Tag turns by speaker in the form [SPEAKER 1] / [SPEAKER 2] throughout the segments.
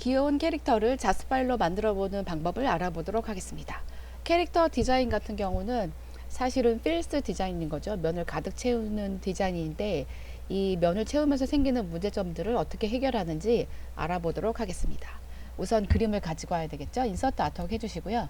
[SPEAKER 1] 귀여운 캐릭터를 자스 파일로 만들어 보는 방법을 알아보도록 하겠습니다. 캐릭터 디자인 같은 경우는 사실은 필스 디자인인 거죠. 면을 가득 채우는 디자인인데 이 면을 채우면서 생기는 문제점들을 어떻게 해결하는지 알아보도록 하겠습니다. 우선 그림을 가지고 와야 되겠죠. 인서트 아트웍 해주시고요.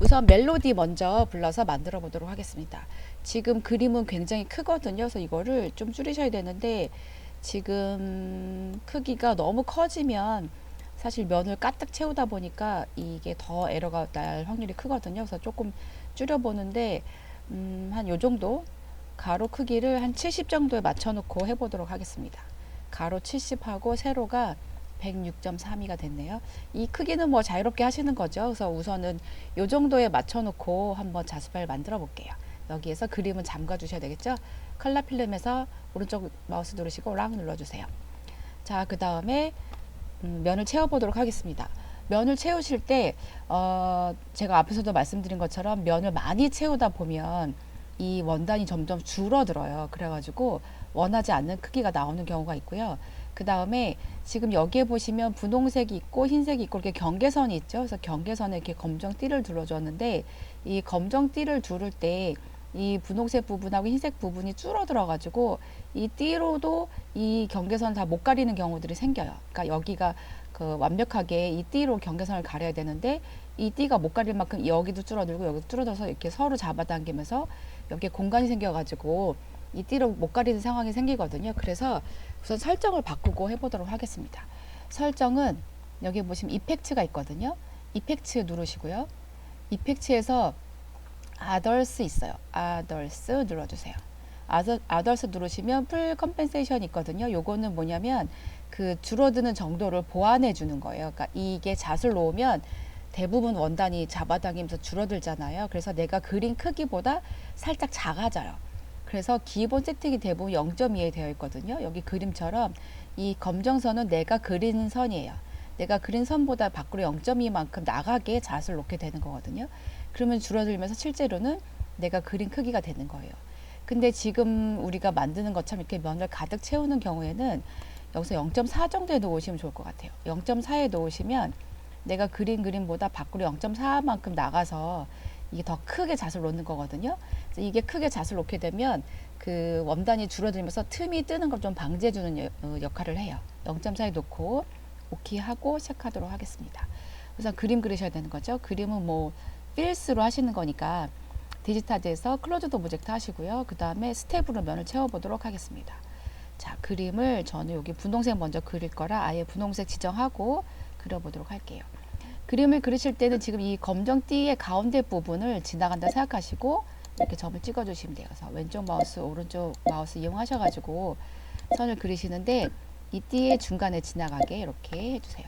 [SPEAKER 1] 우선 멜로디 먼저 불러서 만들어 보도록 하겠습니다. 지금 그림은 굉장히 크거든요. 그래서 이거를 좀 줄이셔야 되는데 지금 크기가 너무 커지면 사실 면을 가득 채우다 보니까 이게 더 에러가 날 확률이 크거든요. 그래서 조금 줄여보는데 한 요 정도 가로 크기를 한 70 정도에 맞춰 놓고 해보도록 하겠습니다. 가로 70하고 세로가 106.32가 됐네요. 이 크기는 뭐 자유롭게 하시는 거죠. 그래서 우선은 요 정도에 맞춰 놓고 한번 자수 파일 만들어 볼게요. 여기에서 그림은 잠가 주셔야 되겠죠. 컬러 필름에서 오른쪽 마우스 누르시고 락 눌러주세요. 자, 그 다음에 면을 채워보도록 하겠습니다. 면을 채우실 때 제가 앞에서도 말씀드린 것처럼 면을 많이 채우다 보면 이 원단이 점점 줄어들어요. 그래가지고 원하지 않는 크기가 나오는 경우가 있고요. 그 다음에 지금 여기에 보시면 분홍색이 있고 흰색이 있고 이렇게 경계선이 있죠. 그래서 경계선에 이렇게 검정 띠를 둘러줬는데 이 검정 띠를 두를 때 이 분홍색 부분하고 흰색 부분이 줄어들어 가지고 이 띠로도 이 경계선을 다 못 가리는 경우들이 생겨요. 그러니까 여기가 그 완벽하게 이 띠로 경계선을 가려야 되는데 이 띠가 못 가릴 만큼 여기도 줄어들고 여기도 줄어들어서 이렇게 서로 잡아당기면서 여기에 공간이 생겨 가지고 이 띠로 못 가리는 상황이 생기거든요. 그래서 우선 설정을 바꾸고 해보도록 하겠습니다. 설정은 여기 보시면 이펙트가 있거든요. 이펙트 누르시고요. 이펙트에서 Others 있어요. Others 눌러주세요. Others 누르시면 풀 컴펜세이션 있거든요. 요거는 뭐냐면 그 줄어드는 정도를 보완해 주는 거예요. 그러니까 이게 잣을 놓으면 대부분 원단이 잡아당기면서 줄어들잖아요. 그래서 내가 그린 크기보다 살짝 작아져요. 그래서 기본 세팅이 대부분 0.2에 되어 있거든요. 여기 그림처럼 이 검정선은 내가 그리는 선이에요. 내가 그린 선보다 밖으로 0.2만큼 나가게 잣을 놓게 되는 거거든요. 그러면 줄어들면서 실제로는 내가 그린 크기가 되는 거예요. 근데 지금 우리가 만드는 것처럼 이렇게 면을 가득 채우는 경우에는 여기서 0.4 정도에 놓으시면 좋을 것 같아요. 0.4에 놓으시면 내가 그린 그림보다 밖으로 0.4만큼 나가서 이게 더 크게 잣을 놓는 거거든요. 그래서 이게 크게 잣을 놓게 되면 그 원단이 줄어들면서 틈이 뜨는 걸 좀 방지해주는 역할을 해요. 0.4에 놓고 오케이 하고 시작하도록 하겠습니다. 우선 그림 그리셔야 되는 거죠. 그림은 뭐 필스로 하시는 거니까 디지타드에서 클로즈드 오브젝트 하시고요. 그 다음에 스텝으로 면을 채워보도록 하겠습니다. 자, 그림을 저는 여기 분홍색 먼저 그릴 거라 아예 분홍색 지정하고 그려보도록 할게요. 그림을 그리실 때는 지금 이 검정 띠의 가운데 부분을 지나간다 생각하시고 이렇게 점을 찍어 주시면 돼요. 그래서 왼쪽 마우스 오른쪽 마우스 이용하셔가지고 선을 그리시는데 이 띠의 중간에 지나가게 이렇게 해주세요.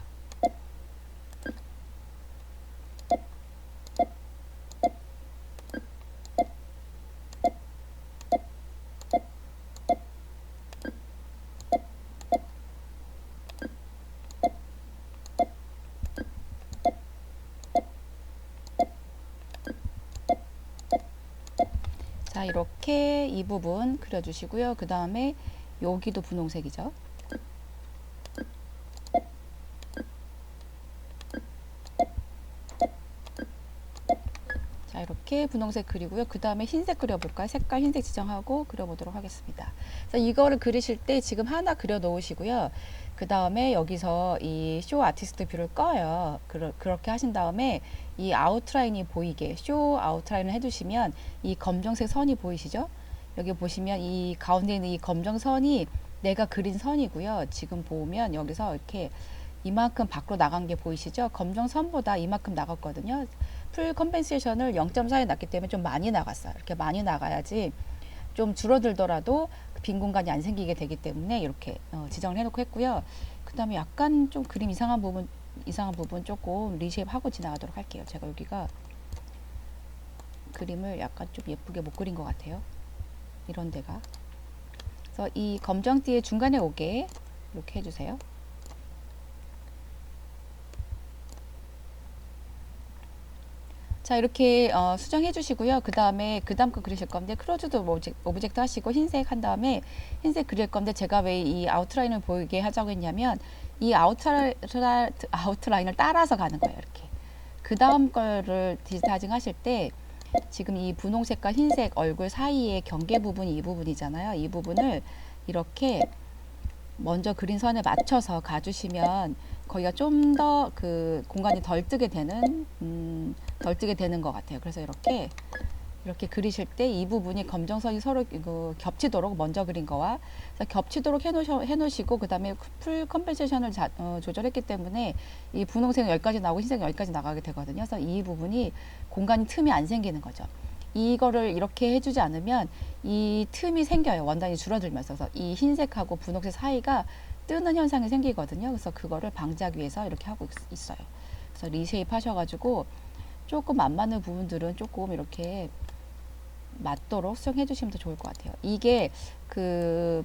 [SPEAKER 1] 자, 이렇게 이 부분 그려주시고요. 그 다음에 여기도 분홍색이죠. 자, 이렇게 분홍색 그리고요. 그 다음에 흰색 그려볼까요? 색깔 흰색 지정하고 그려보도록 하겠습니다. 그래서 이거를 그리실 때 지금 하나 그려 놓으시고요. 그 다음에 여기서 이 쇼 아티스트 뷰를 꺼요. 그렇게 하신 다음에 이 아웃라인이 보이게 쇼 아웃라인을 해주시면 이 검정색 선이 보이시죠? 여기 보시면 이 가운데 있는 이 검정 선이 내가 그린 선이고요. 지금 보면 여기서 이렇게 이만큼 밖으로 나간 게 보이시죠? 검정 선보다 이만큼 나갔거든요. 풀 컴펜세이션을 0.4에 놨기 때문에 좀 많이 나갔어요. 이렇게 많이 나가야지 좀 줄어들더라도 빈 공간이 안 생기게 되기 때문에 이렇게 지정을 해놓고 했고요. 그 다음에 약간 좀 그림 이상한 부분 조금 리쉐입하고 지나가도록 할게요. 제가 여기가 그림을 약간 좀 예쁘게 못 그린 것 같아요. 이런 데가. 그래서 이 검정띠의 중간에 오게 이렇게 해주세요. 자, 이렇게 수정해 주시고요. 그 다음에 그 다음 거 그리실 건데 크로즈드 오브젝트 하시고 흰색 한 다음에 흰색 그릴 건데 제가 왜 이 아웃라인을 보이게 하자고 했냐면 이 아웃라인을 따라서 가는 거예요. 이렇게. 그 다음 거를 디지타이징 하실 때 지금 이 분홍색과 흰색 얼굴 사이의 경계 부분이 이 부분이잖아요. 이 부분을 이렇게 먼저 그린 선에 맞춰서 가주시면 거기가 좀 더 그 공간이 덜 뜨게 되는 것 같아요. 그래서 이렇게 그리실 때 이 부분이 검정선이 서로 겹치도록 먼저 그린 거와 겹치도록 해놓으시고 그 다음에 풀 컴pen세이션을 조절했기 때문에 이 분홍색은 여기까지 나오고 흰색은 여기까지 나가게 되거든요. 그래서 이 부분이 공간이 틈이 안 생기는 거죠. 이거를 이렇게 해주지 않으면 이 틈이 생겨요. 원단이 줄어들면서. 그래서 이 흰색하고 분홍색 사이가 뜨는 현상이 생기거든요. 그래서 그거를 방지하기 위해서 이렇게 하고 있어요. 그래서 리쉐입 하셔가지고 조금 안 맞는 부분들은 조금 이렇게 맞도록 수정해 주시면 더 좋을 것 같아요. 이게 그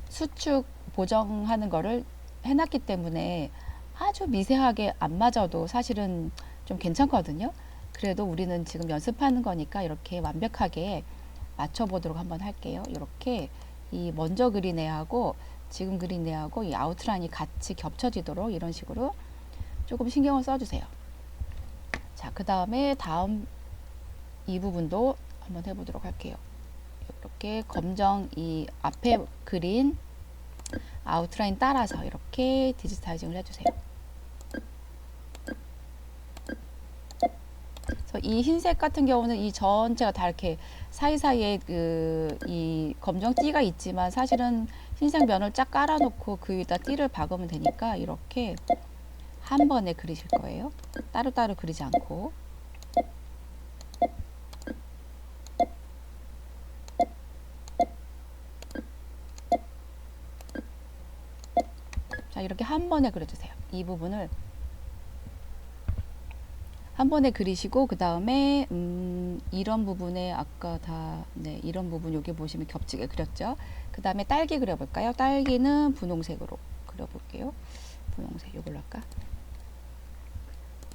[SPEAKER 1] 수축 보정하는 거를 해놨기 때문에 아주 미세하게 안 맞아도 사실은 좀 괜찮거든요. 그래도 우리는 지금 연습하는 거니까 이렇게 완벽하게 맞춰보도록 한번 할게요. 이렇게 이 먼저 그린 애하고 지금 그린 애하고 이 아웃라인이 같이 겹쳐지도록 이런 식으로 조금 신경을 써주세요. 자, 그 다음에 다음 이 부분도 한번 해보도록 할게요. 이렇게 검정 이 앞에 그린 아웃라인 따라서 이렇게 디지타이징을 해주세요. 그래서 이 흰색 같은 경우는 이 전체가 다 이렇게 사이사이에 이 검정 띠가 있지만 사실은 흰색 면을 쫙 깔아놓고 그 위에다 띠를 박으면 되니까 이렇게 한 번에 그리실 거예요. 따로따로 그리지 않고. 자, 이렇게 한 번에 그려주세요. 이 부분을 한 번에 그리시고 그 다음에 이런 부분에 아까 이런 부분 여기 보시면 겹치게 그렸죠. 그 다음에 딸기 그려볼까요? 딸기는 분홍색으로 그려볼게요. 분홍색 이걸로 할까?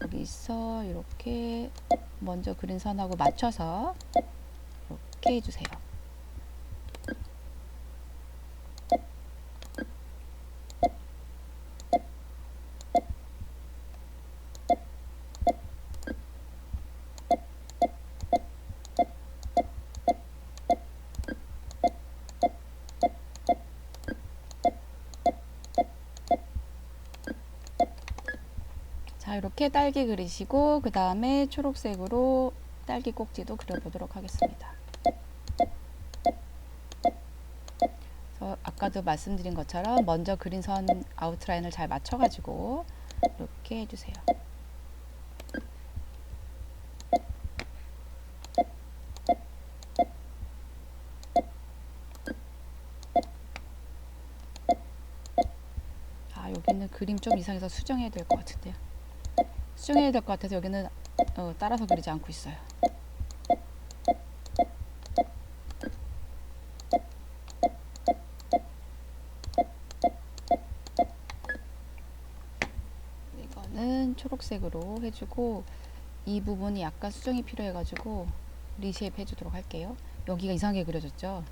[SPEAKER 1] 여기서 이렇게 먼저 그린 선하고 맞춰서 이렇게 해주세요. 자, 이렇게 딸기 그리시고 그 다음에 초록색으로 딸기 꼭지도 그려보도록 하겠습니다. 그래서 아까도 말씀드린 것처럼 먼저 그린 선 아웃라인을 잘 맞춰가지고 이렇게 해주세요. 아, 여기는 그림 좀 이상해서 수정해야 될 것 같은데요. 수정해야 될 것 같아서 여기는 따라서 그리지 않고 있어요. 이거는 초록색으로 해주고 이 부분이 약간 수정이 필요해가지고 리쉐입 해주도록 할게요. 여기가 이상하게 그려졌죠.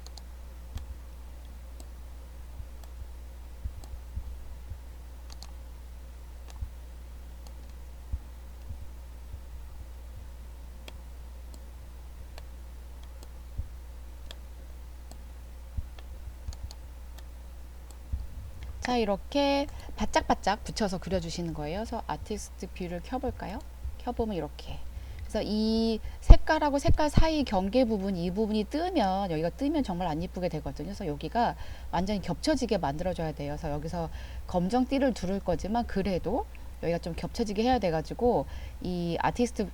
[SPEAKER 1] 자, 이렇게 바짝바짝 붙여서 그려주시는 거예요. 그래서 아티스트 뷰를 켜볼까요? 켜보면 이렇게. 그래서 이 색깔하고 색깔 사이 경계 부분, 이 부분이 뜨면, 여기가 뜨면 정말 안 이쁘게 되거든요. 그래서 여기가 완전히 겹쳐지게 만들어줘야 돼요. 그래서 여기서 검정띠를 두를 거지만, 그래도 여기가 좀 겹쳐지게 해야 돼가지고, 이 아티스트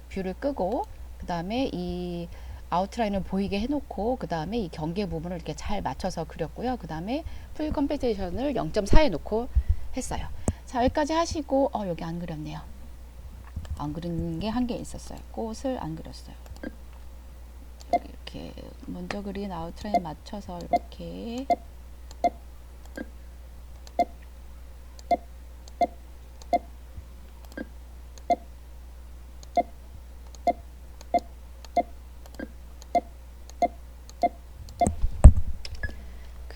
[SPEAKER 1] 뷰를 끄고, 그 다음에 이 아웃라인을 보이게 해놓고 그 다음에 이 경계 부분을 이렇게 잘 맞춰서 그렸고요. 그 다음에 풀 컴펜세이션을 0.4에 놓고 했어요. 자, 여기까지 하시고 여기 안 그렸네요. 안 그린 게 한 개 있었어요. 꽃을 안 그렸어요. 여기 이렇게 먼저 그린 아웃라인 맞춰서 이렇게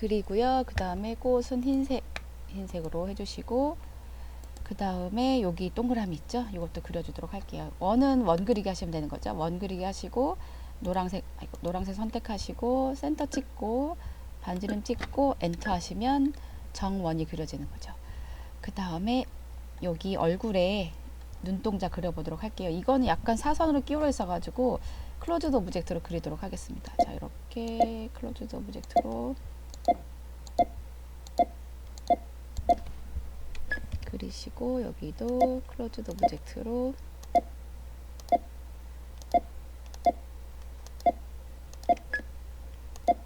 [SPEAKER 1] 그리고요. 그 다음에 꽃은 흰색으로 해주시고, 그 다음에 여기 동그라미 있죠? 이것도 그려주도록 할게요. 원은 원 그리기 하시면 되는 거죠. 원 그리기 하시고, 노란색 선택하시고, 센터 찍고, 반지름 찍고, 엔터 하시면 정원이 그려지는 거죠. 그 다음에 여기 얼굴에 눈동자 그려보도록 할게요. 이거는 약간 사선으로 끼울어 있어가지고 클로즈드 오브젝트로 그리도록 하겠습니다. 자, 이렇게 클로즈드 오브젝트로 그리시고, 여기도 클로즈드 오브젝트로,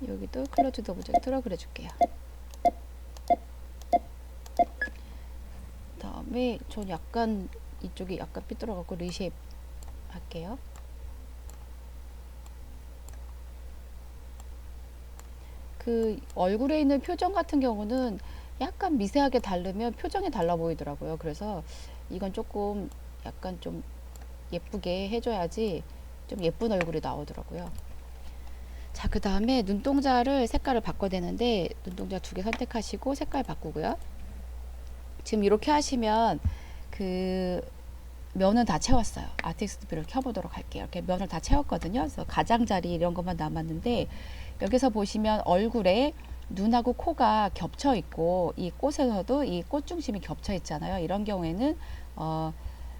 [SPEAKER 1] 여기도 클로즈드 오브젝트로 그려줄게요. 다음에 전 약간 이쪽이 약간 삐뚤어갖고 리쉐입 할게요. 그 얼굴에 있는 표정 같은 경우는 약간 미세하게 다르면 표정이 달라 보이더라고요. 그래서 이건 조금 약간 좀 예쁘게 해줘야지 좀 예쁜 얼굴이 나오더라고요. 자, 그 다음에 눈동자를 색깔을 바꿔야 되는데 눈동자 2개 선택하시고 색깔 바꾸고요. 지금 이렇게 하시면 그 면은 다 채웠어요. 아티스트 뷰를 켜보도록 할게요. 이렇게 면을 다 채웠거든요. 그래서 가장자리 이런 것만 남았는데 여기서 보시면 얼굴에 눈하고 코가 겹쳐 있고 이 꽃에서도 이 꽃 중심이 겹쳐 있잖아요. 이런 경우에는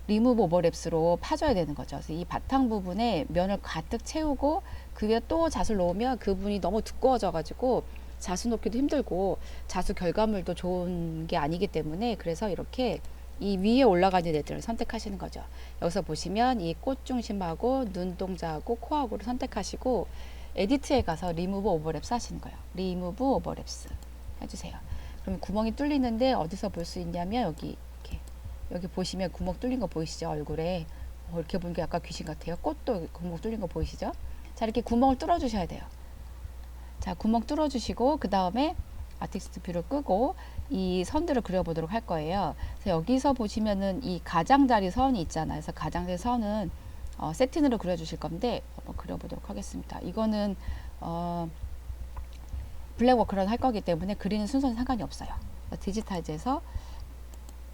[SPEAKER 1] 리무브 오버랩스로 파줘야 되는 거죠. 그래서 이 바탕 부분에 면을 가득 채우고 그 위에 또 잣을 놓으면 그 부분이 너무 두꺼워져 가지고 잣을 놓기도 힘들고 잣수 결과물도 좋은 게 아니기 때문에, 그래서 이렇게 이 위에 올라가는 애들을 선택하시는 거죠. 여기서 보시면 이 꽃 중심하고 눈동자하고 코하고를 선택하시고 에디트에 가서 리무브 오버랩스 하시는 거예요. 리무브 오버랩스 해주세요. 그러면 구멍이 뚫리는데 어디서 볼 수 있냐면 여기 보시면 구멍 뚫린 거 보이시죠? 얼굴에 이렇게 보니까 약간 귀신 같아요. 꽃도 구멍 뚫린 거 보이시죠? 자, 이렇게 구멍을 뚫어 주셔야 돼요. 자, 구멍 뚫어 주시고 그 다음에 아티스트 뷰를 끄고 이 선들을 그려보도록 할 거예요. 그래서 여기서 보시면은 이 가장자리 선이 있잖아요. 그래서 가장자리 선은 세틴으로 그려주실 건데 한번 그려보도록 하겠습니다. 이거는 블랙워크로 할 거기 때문에 그리는 순서는 상관이 없어요. 디지타이즈에서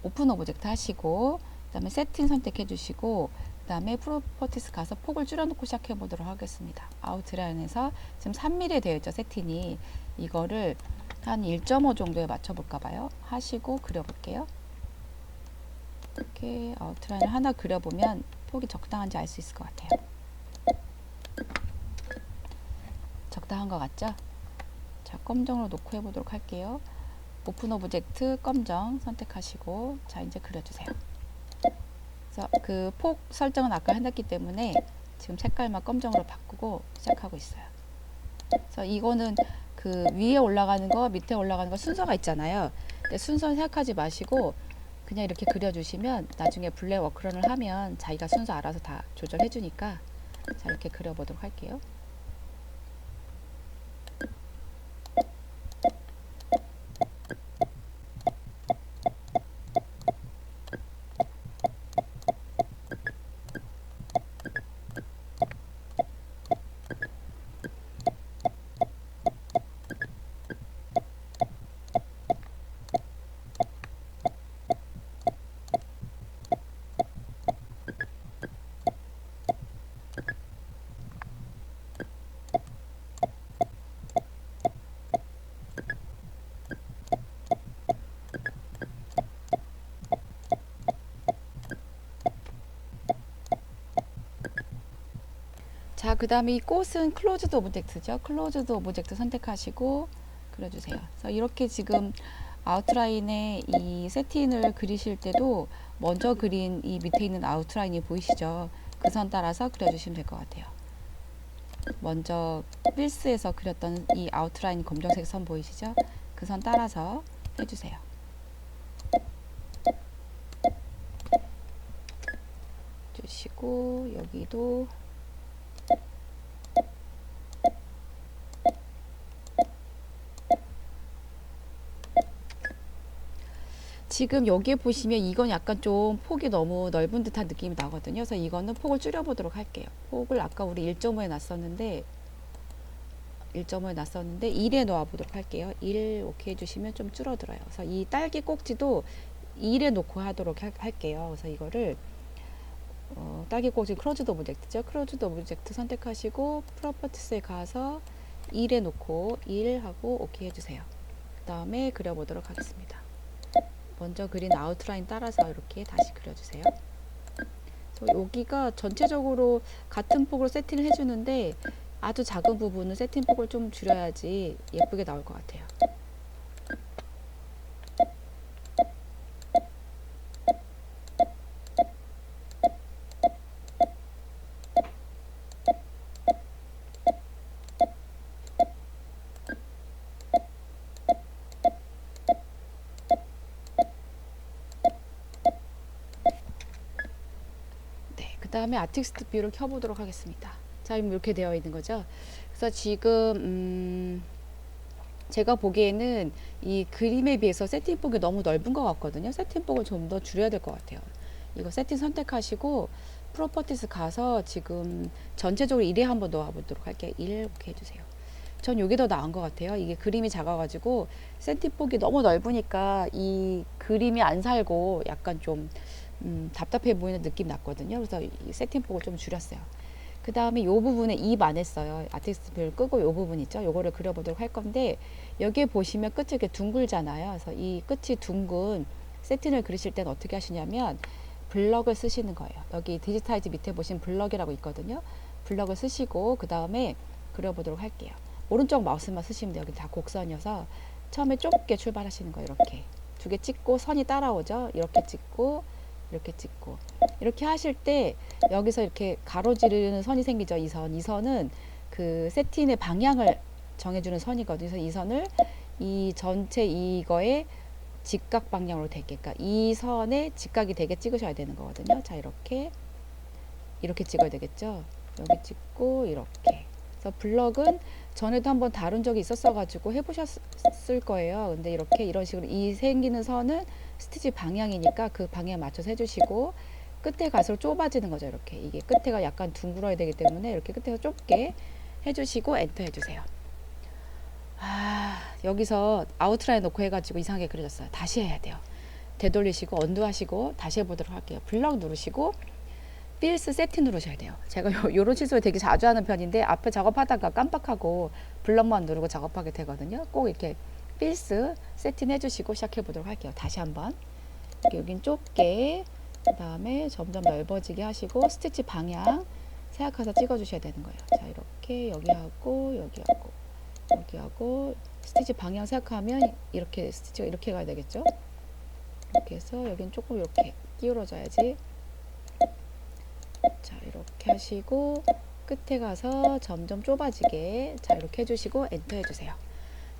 [SPEAKER 1] 오픈 오브젝트 하시고 그 다음에 세팅 선택해 주시고 그 다음에 프로퍼티스 가서 폭을 줄여놓고 시작해 보도록 하겠습니다. 아웃라인에서 지금 3mm 되어 있죠. 세팅이. 이거를 한 1.5 정도에 맞춰 볼까 봐요. 하시고 그려볼게요. 이렇게 아웃라인을 하나 그려보면 폭이 적당한지 알 수 있을 것 같아요. 적당한 것 같죠? 자, 검정으로 놓고 해보도록 할게요. 오픈 오브젝트 검정 선택하시고 자, 이제 그려주세요. 그래서 그 폭 설정은 아까 해놨기 때문에 지금 색깔만 검정으로 바꾸고 시작하고 있어요. 그래서 이거는 그 위에 올라가는 거 밑에 올라가는 거 순서가 있잖아요. 근데 순서는 생각하지 마시고 그냥 이렇게 그려주시면 나중에 블랙 워크런을 하면 자기가 순서 알아서 다 조절해 주니까 자, 이렇게 그려보도록 할게요. 자, 그 다음에 이 꽃은 클로즈드 오브젝트죠. 클로즈드 오브젝트 선택하시고 그려주세요. 그래서 이렇게 지금 아웃라인에 이 세틴을 그리실 때도 먼저 그린 이 밑에 있는 아웃라인이 보이시죠? 그 선 따라서 그려주시면 될 것 같아요. 먼저 필스에서 그렸던 이 아웃라인 검정색 선 보이시죠? 그 선 따라서 해주세요. 주시고 여기도 지금 여기에 보시면 이건 약간 좀 폭이 너무 넓은 듯한 느낌이 나거든요. 그래서 이거는 폭을 줄여보도록 할게요. 폭을 아까 우리 1.5에 놨었는데 1.5에 놨었는데 1에 놓아 보도록 할게요. 1 오케이 해주시면 좀 줄어들어요. 그래서 이 딸기 꼭지도 1에 놓고 하도록 할게요. 그래서 이거를 딸기 꼭지 클로즈드 오브젝트죠. 클로즈드 오브젝트 선택하시고 프로퍼티스에 가서 1에 놓고 1 하고 오케이 해주세요. 그 다음에 그려보도록 하겠습니다. 먼저 그린 아웃라인 따라서 이렇게 다시 그려주세요. 여기가 전체적으로 같은 폭으로 세팅을 해주는데 아주 작은 부분은 세팅 폭을 좀 줄여야지 예쁘게 나올 것 같아요. 그 다음에 아티스트 뷰를 켜보도록 하겠습니다. 자, 이렇게 되어 있는 거죠. 그래서 지금 제가 보기에는 이 그림에 비해서 세팅폭이 너무 넓은 것 같거든요. 세팅폭을 좀 더 줄여야 될 것 같아요. 이거 세팅 선택하시고 프로퍼티스 가서 지금 전체적으로 1에 한번 넣어 보도록 할게요. 1 이렇게 해주세요. 전 이게 더 나은 것 같아요. 이게 그림이 작아가지고 세팅폭이 너무 넓으니까 이 그림이 안 살고 약간 좀 답답해 보이는 느낌 났거든요. 그래서 이 세팅폭을 좀 줄였어요. 그 다음에 이 부분에 입 안 했어요. 아티스트 뷰를 끄고 이 부분 있죠. 요거를 그려보도록 할 건데 여기에 보시면 끝이 이렇게 둥글잖아요. 그래서 이 끝이 둥근 세팅을 그리실 때는 어떻게 하시냐면 블럭을 쓰시는 거예요. 여기 디지타이즈 밑에 보시면 블럭이라고 있거든요. 블럭을 쓰시고 그 다음에 그려보도록 할게요. 오른쪽 마우스만 쓰시면 돼요. 여기 다 곡선이어서 처음에 좁게 출발하시는 거예요. 이렇게 두 개 찍고 선이 따라오죠. 이렇게 찍고 이렇게 찍고 이렇게 하실 때 여기서 이렇게 가로지르는 선이 생기죠. 이 선은 그 세팅의 방향을 정해주는 선이거든요. 그래서 이 선을 이 전체 이거에 직각 방향으로 되게, 그러니까 이 선에 직각이 되게 찍으셔야 되는 거거든요. 자, 이렇게 찍어야 되겠죠. 여기 찍고 이렇게. 그래서 블럭은 전에도 한번 다룬 적이 있었어 가지고 해보셨을 거예요. 근데 이렇게 이런 식으로 이 생기는 선은 스티치 방향이니까 그 방향에 맞춰서 해주시고 끝에 갈수록 좁아지는 거죠. 이렇게 이게 끝에가 약간 둥글어야 되기 때문에 이렇게 끝에서 좁게 해주시고 엔터 해주세요. 여기서 아웃라인 놓고 해가지고 이상하게 그려졌어요. 다시 해야 돼요. 되돌리시고 언두 하시고 다시 해보도록 할게요. 블럭 누르시고 필스 세팅 누르셔야 돼요. 제가 요런 실수를 되게 자주 하는 편인데 앞에 작업하다가 깜빡하고 블럭만 누르고 작업하게 되거든요. 꼭 이렇게 필스 세팅 해주시고 시작해 보도록 할게요. 다시 한번 여긴 좁게 그 다음에 점점 넓어지게 하시고 스티치 방향 생각해서 찍어 주셔야 되는 거예요. 자, 이렇게 여기하고 여기하고 여기하고 스티치 방향 생각하면 이렇게 스티치가 이렇게 가야 되겠죠. 이렇게 해서 여긴 조금 이렇게 기울어져야지. 자, 이렇게 하시고 끝에 가서 점점 좁아지게 자 이렇게 해주시고 엔터 해주세요.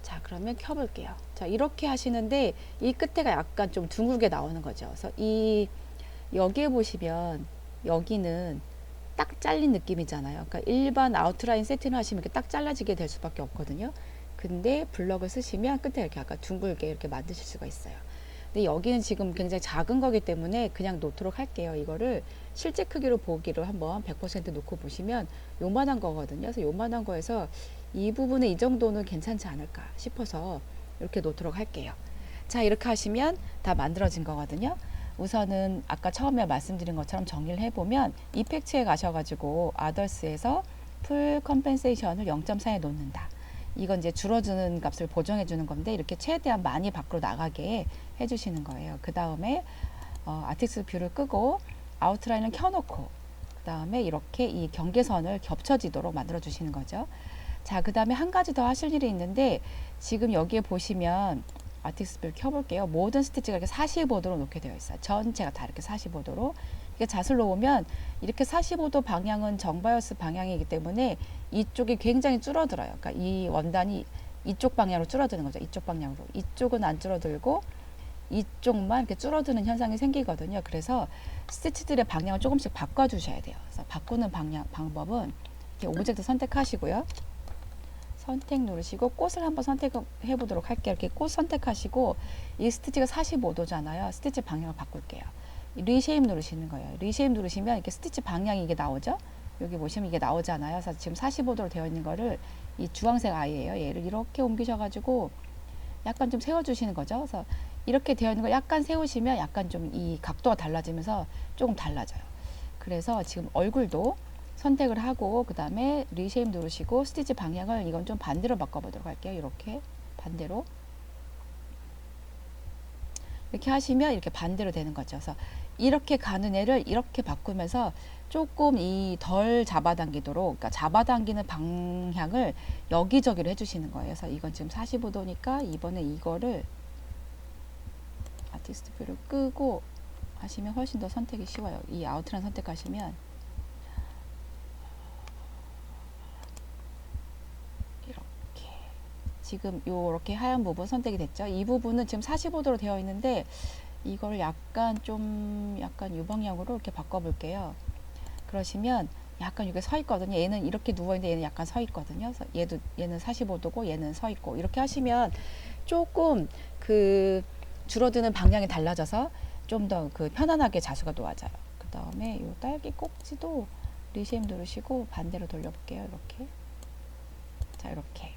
[SPEAKER 1] 자, 그러면 켜볼게요. 자, 이렇게 하시는데 이 끝에가 약간 좀 둥글게 나오는 거죠. 그래서 여기에 보시면 여기는 딱 잘린 느낌이잖아요. 그러니까 일반 아웃라인 세팅을 하시면 이렇게 딱 잘라지게 될 수밖에 없거든요. 근데 블럭을 쓰시면 끝에 이렇게 약간 둥글게 이렇게 만드실 수가 있어요. 근데 여기는 지금 굉장히 작은 거기 때문에 그냥 놓도록 할게요. 이거를 실제 크기로 보기로 한번 100% 놓고 보시면 요만한 거거든요. 그래서 요만한 거에서 이 부분에 이 정도는 괜찮지 않을까 싶어서 이렇게 놓도록 할게요. 자, 이렇게 하시면 다 만들어진 거거든요. 우선은 아까 처음에 말씀드린 것처럼 정리를 해보면 이펙트에 가셔가지고 아더스에서 풀 컴펜세이션을 0.4에 놓는다. 이건 이제 줄어드는 값을 보정해 주는 건데 이렇게 최대한 많이 밖으로 나가게 해주시는 거예요. 그 다음에 아티스트 뷰를 끄고 아웃라인을 켜놓고 그 다음에 이렇게 이 경계선을 겹쳐지도록 만들어 주시는 거죠. 자, 그 다음에 한 가지 더 하실 일이 있는데 지금 여기에 보시면 아티스트 뷰를 켜볼게요. 모든 스티치가 이렇게 45도로 놓게 되어 있어요. 전체가 다 이렇게 45도로. 이게 자슬 놓으면 이렇게 45도 방향은 정바이어스 방향이기 때문에 이쪽이 굉장히 줄어들어요. 그러니까 이 원단이 이쪽 방향으로 줄어드는 거죠. 이쪽 방향으로. 이쪽은 안 줄어들고 이쪽만 이렇게 줄어드는 현상이 생기거든요. 그래서 스티치들의 방향을 조금씩 바꿔주셔야 돼요. 그래서 바꾸는 방법은 이렇게 오브젝트 선택하시고요. 선택 누르시고 꽃을 한번 선택해 보도록 할게요. 이렇게 꽃 선택하시고 이 스티치가 45도잖아요. 스티치 방향을 바꿀게요. 리쉐입 누르시는 거예요. 리쉐입 누르시면 이렇게 스티치 방향이 이게 나오죠. 여기 보시면 이게 나오잖아요. 그래서 지금 45도로 되어 있는 거를 이 주황색 아이예요. 얘를 이렇게 옮기셔가지고 약간 좀 세워주시는 거죠. 그래서 이렇게 되어 있는 걸 약간 세우시면 약간 좀 이 각도가 달라지면서 조금 달라져요. 그래서 지금 얼굴도 선택을 하고 그 다음에 리쉐입 누르시고 스티치 방향을 이건 좀 반대로 바꿔보도록 할게요. 이렇게 반대로 이렇게 하시면 이렇게 반대로 되는 거죠. 그래서 이렇게 가는 애를 이렇게 바꾸면서 조금 이 덜 잡아당기도록, 그러니까 잡아당기는 방향을 여기저기로 해주시는 거예요. 그래서 이건 지금 45도니까 이번에 이거를 아티스트 뷰를 끄고 하시면 훨씬 더 선택이 쉬워요. 이 아웃라인 선택하시면 이렇게 지금 요렇게 하얀 부분 선택이 됐죠. 이 부분은 지금 45도로 되어 있는데 이걸 약간 좀 약간 이 방향으로 이렇게 바꿔볼게요. 그러시면 약간 이게 서 있거든요. 얘는 이렇게 누워 있는데 얘는 약간 서 있거든요. 그래서 얘는 45도고 얘는 서 있고 이렇게 하시면 조금 그 줄어드는 방향이 달라져서 좀 더 그 편안하게 자수가 놓아져요. 그 다음에 이 딸기 꼭지도 리쉐입 누르시고 반대로 돌려볼게요. 이렇게. 자, 이렇게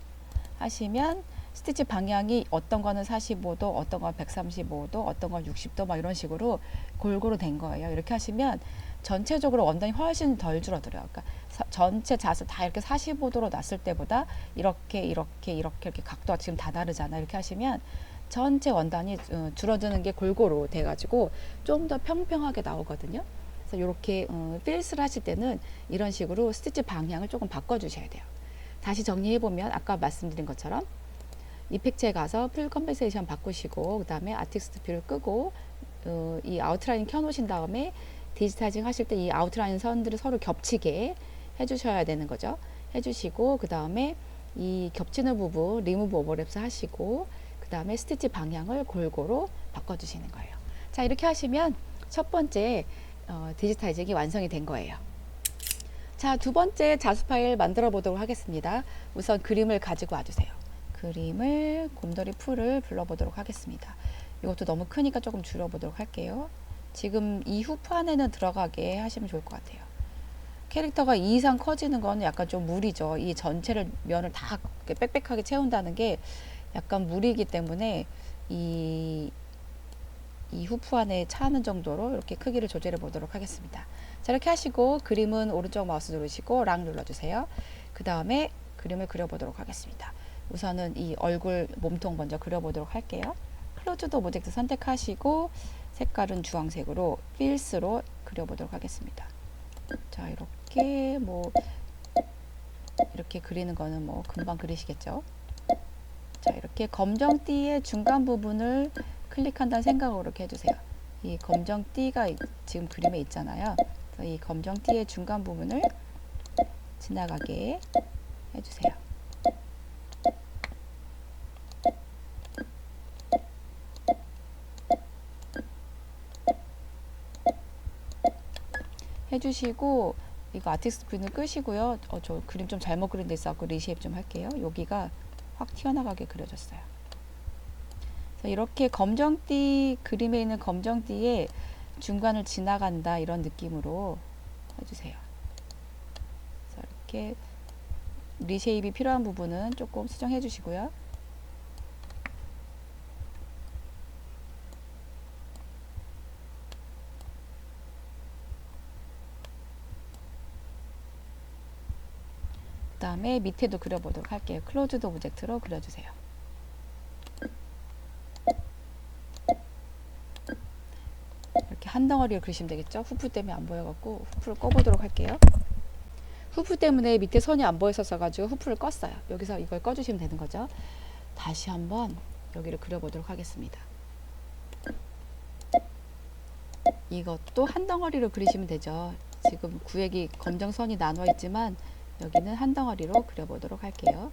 [SPEAKER 1] 하시면 스티치 방향이 어떤 거는 45도, 어떤 건 135도, 어떤 건 60도 막 이런 식으로 골고루 된 거예요. 이렇게 하시면 전체적으로 원단이 훨씬 덜 줄어들어요. 그러니까 전체 자수 다 이렇게 45도로 놨을 때보다 이렇게 각도가 지금 다 다르잖아요. 이렇게 하시면 전체 원단이 줄어드는 게 골고루 돼가지고 좀 더 평평하게 나오거든요. 그래서 이렇게 필스를 하실 때는 이런 식으로 스티치 방향을 조금 바꿔주셔야 돼요. 다시 정리해보면 아까 말씀드린 것처럼 이펙트에 가서 풀 컴pen세이션 바꾸시고 그 다음에 아티스트 뷰를 끄고 이 아웃라인 켜놓으신 다음에 디지타이징 하실 때 이 아웃라인 선들을 서로 겹치게 해주셔야 되는 거죠. 해주시고 그 다음에 이 겹치는 부분 리무브 오버랩스 하시고 그 다음에 스티치 방향을 골고루 바꿔주시는 거예요. 자, 이렇게 하시면 첫 번째 디지타이징이 완성이 된 거예요. 자, 두 번째 자수 파일 만들어 보도록 하겠습니다. 우선 그림을 가지고 와주세요. 그림을 곰돌이 풀을 불러보도록 하겠습니다. 이것도 너무 크니까 조금 줄여보도록 할게요. 지금 이 후프 안에는 들어가게 하시면 좋을 것 같아요. 캐릭터가 2 이상 커지는 건 약간 좀 무리죠. 이 전체를 면을 다 빽빽하게 채운다는 게 약간 무리이기 때문에 이 후프 안에 차는 정도로 이렇게 크기를 조절해 보도록 하겠습니다. 자, 이렇게 하시고 그림은 오른쪽 마우스 누르시고 락 눌러주세요. 그 다음에 그림을 그려보도록 하겠습니다. 우선은 이 얼굴 몸통 먼저 그려보도록 할게요. 클로즈드 오브젝트 선택하시고 색깔은 주황색으로 필스로 그려보도록 하겠습니다. 자, 이렇게 이렇게 그리는 거는 금방 그리시겠죠. 자, 이렇게 검정띠의 중간 부분을 클릭한다는 생각으로 이렇게 해주세요. 이 검정띠가 지금 그림에 있잖아요. 그래서 이 검정띠의 중간 부분을 지나가게 해주세요. 해주시고 이거 아티스트 뷰는 끄시고요. 저 그림 좀 잘못 그린 데 있어서 리쉐입 좀 할게요. 여기가 확 튀어나가게 그려졌어요. 이렇게 검정띠 그림에 있는 검정띠의 중간을 지나간다 이런 느낌으로 해주세요. 그래서 이렇게 리쉐입이 필요한 부분은 조금 수정해 주시고요. 그 다음에 밑에도 그려보도록 할게요. 클로즈드 오브젝트로 그려주세요. 이렇게 한 덩어리를 그리시면 되겠죠. 후프 때문에 안 보여갖고 후프를 꺼보도록 할게요. 후프 때문에 밑에 선이 안 보였었어 가지고 후프를 껐어요. 여기서 이걸 꺼주시면 되는 거죠. 다시 한번 여기를 그려보도록 하겠습니다. 이것도 한 덩어리로 그리시면 되죠. 지금 구획이 검정선이 나눠 있지만 여기는 한 덩어리로 그려보도록 할게요.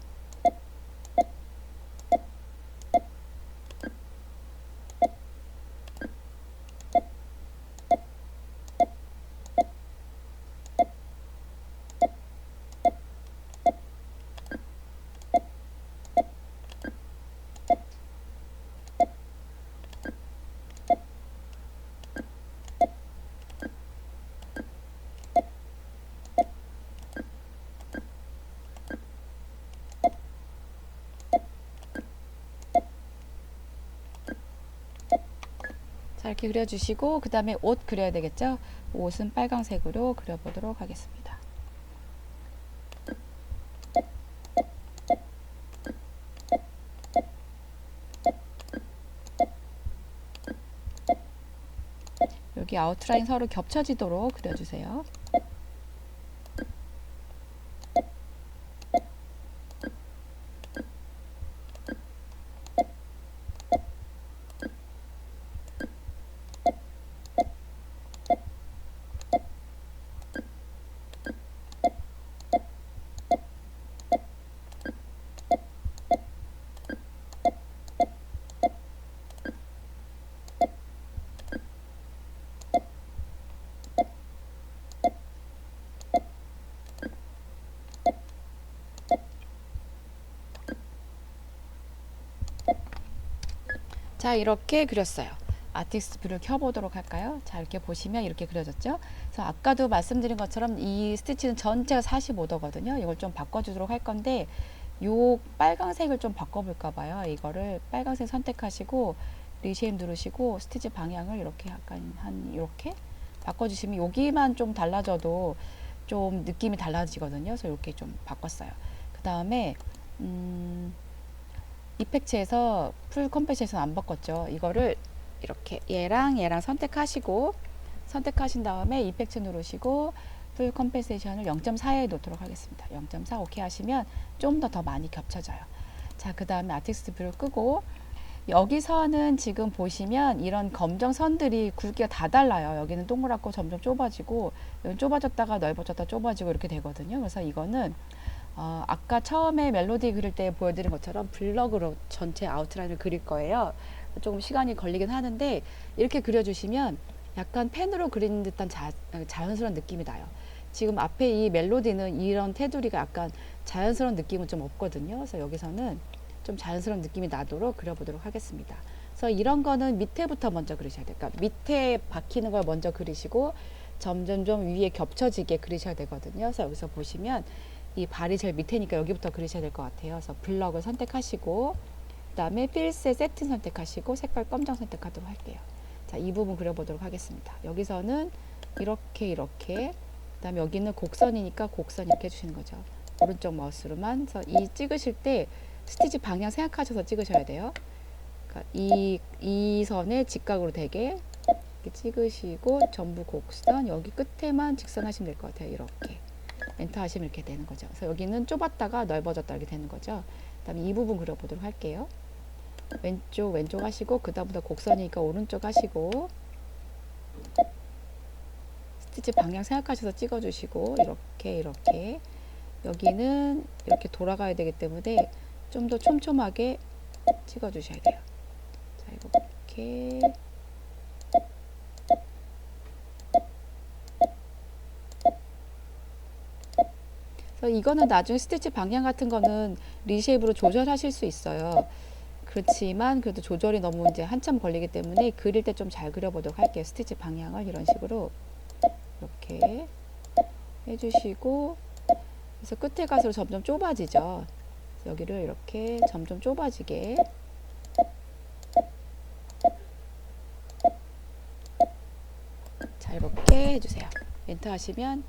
[SPEAKER 1] 자, 이렇게 그려주시고 그 다음에 옷 그려야 되겠죠? 옷은 빨강색으로 그려보도록 하겠습니다. 여기 아웃라인 서로 겹쳐지도록 그려주세요. 자, 이렇게 그렸어요. 아티스트 뷰를 켜보도록 할까요? 자, 이렇게 보시면 이렇게 그려졌죠? 그래서 아까도 말씀드린 것처럼 이 스티치는 전체가 45도거든요. 이걸 좀 바꿔주도록 할 건데, 요 빨강색을 좀 바꿔볼까 봐요. 이거를 빨강색 선택하시고, 리쉐입 누르시고, 스티치 방향을 이렇게 약간 이렇게 바꿔주시면 여기만 좀 달라져도 좀 느낌이 달라지거든요. 그래서 이렇게 좀 바꿨어요. 그 다음에, 이펙트에서 풀 컴패션은 안 바꿨죠. 이거를 이렇게 얘랑 선택하신 다음에 이펙트 누르시고 풀 컴펜세이션을 0.4에 놓도록 하겠습니다. 0.4 오케이 하시면 좀 더 많이 겹쳐져요. 자, 그 다음에 아티스트 뷰를 끄고 여기서는 지금 보시면 이런 검정 선들이 굵기가 다 달라요. 여기는 동그랗고 점점 좁아지고 여기 좁아졌다가 넓어졌다 좁아지고 이렇게 되거든요. 그래서 이거는 아까 처음에 멜로디 그릴 때 보여드린 것처럼 블럭으로 전체 아웃라인을 그릴 거예요. 조금 시간이 걸리긴 하는데 이렇게 그려주시면 약간 펜으로 그리는 듯한 자연스러운 느낌이 나요. 지금 앞에 이 멜로디는 이런 테두리가 약간 자연스러운 느낌은 좀 없거든요. 그래서 여기서는 좀 자연스러운 느낌이 나도록 그려보도록 하겠습니다. 그래서 이런 거는 밑에부터 먼저 그리셔야 돼요. 그러니까 밑에 박히는 걸 먼저 그리시고 점점점 위에 겹쳐지게 그리셔야 되거든요. 그래서 여기서 보시면 이 발이 제일 밑에니까 여기부터 그리셔야 될 것 같아요. 그래서 블럭을 선택하시고 그 다음에 필셋 세팅 선택하시고 색깔 검정 선택하도록 할게요. 자, 이 부분 그려보도록 하겠습니다. 여기서는 이렇게 그 다음에 여기는 곡선이니까 곡선 이렇게 해주시는 거죠. 오른쪽 마우스로만. 그래서 이 찍으실 때 스티치 방향 생각하셔서 찍으셔야 돼요. 그러니까 이 선에 직각으로 되게 이렇게 찍으시고 전부 곡선, 여기 끝에만 직선하시면 될 것 같아요. 이렇게 엔터 하시면 이렇게 되는 거죠. 그래서 여기는 좁았다가 넓어졌다 이렇게 되는 거죠. 그 다음에 이 부분 그려보도록 할게요. 왼쪽 하시고 그 다음부터 곡선이니까 오른쪽 하시고 스티치 방향 생각하셔서 찍어주시고 이렇게 여기는 이렇게 돌아가야 되기 때문에 좀 더 촘촘하게 찍어주셔야 돼요. 자, 이렇게 그래서 이거는 나중에 스티치 방향 같은 거는 리쉐입으로 조절하실 수 있어요. 그렇지만 그래도 조절이 너무 이제 한참 걸리기 때문에 그릴 때 좀 잘 그려보도록 할게요. 스티치 방향을 이런 식으로 이렇게 해주시고 그래서 끝에 갈수록 점점 좁아지죠. 여기를 이렇게 점점 좁아지게 자, 이렇게 해주세요. 엔터 하시면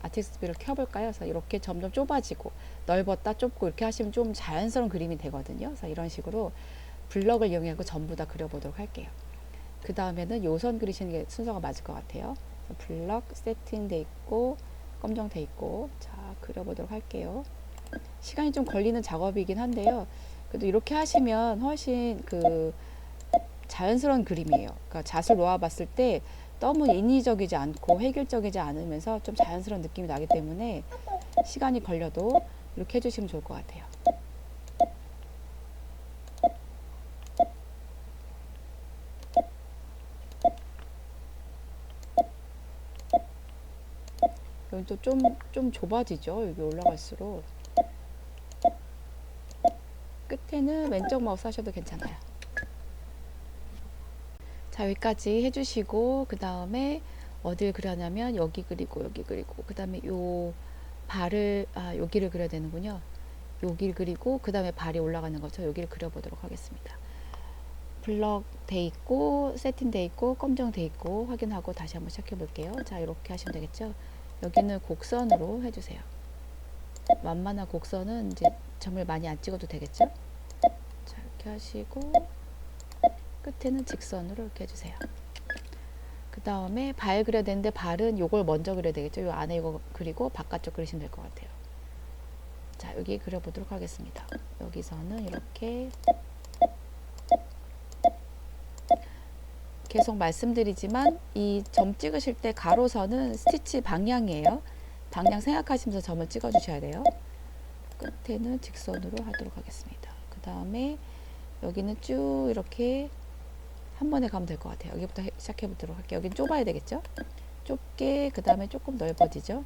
[SPEAKER 1] 아티스트 뷰를 켜볼까요? 그래서 이렇게 점점 좁아지고 넓었다 좁고 이렇게 하시면 좀 자연스러운 그림이 되거든요. 그래서 이런 식으로 블럭을 이용해서 전부 다 그려보도록 할게요. 그 다음에는 요선 그리시는 게 순서가 맞을 것 같아요. 블럭 세팅돼 있고 검정 돼 있고 자, 그려보도록 할게요. 시간이 좀 걸리는 작업이긴 한데요. 그래도 이렇게 하시면 훨씬 그 자연스러운 그림이에요. 그러니까 잣을 놓아봤을 때 너무 인위적이지 않고 획일적이지 않으면서 좀 자연스러운 느낌이 나기 때문에 시간이 걸려도 이렇게 해주시면 좋을 것 같아요. 여기 또 좀 좁아지죠. 여기 올라갈수록. 끝에는 왼쪽 마우스 하셔도 괜찮아요. 자, 여기까지 해주시고 그 다음에 어딜 그려냐면 여기 그리고 여기 그리고 그 다음에 요 발을 여기를 그려야 되는군요. 여기를 그리고 그 다음에 발이 올라가는 거죠. 여기를 그려보도록 하겠습니다. 블럭 돼 있고 세팅 돼 있고 검정 돼 있고 확인하고 다시 한번 시작해 볼게요. 자, 이렇게 하시면 되겠죠. 여기는 곡선으로 해주세요. 완만한 곡선은 이제 점을 많이 안 찍어도 되겠죠. 자, 이렇게 하시고 끝에는 직선으로 이렇게 해주세요. 그 다음에 발 그려야 되는데 발은 요걸 먼저 그려야 되겠죠. 요 안에 이거 그리고 바깥쪽 그리시면 될 것 같아요. 자, 여기 그려보도록 하겠습니다. 여기서는 이렇게 계속 말씀드리지만 이 점 찍으실 때 가로선은 스티치 방향이에요. 방향 생각하시면서 점을 찍어 주셔야 돼요. 끝에는 직선으로 하도록 하겠습니다. 그 다음에 여기는 쭉 이렇게 한 번에 가면 될 것 같아요. 여기부터 시작해 보도록 할게요. 여긴 좁아야 되겠죠? 좁게, 그 다음에 조금 넓어지죠?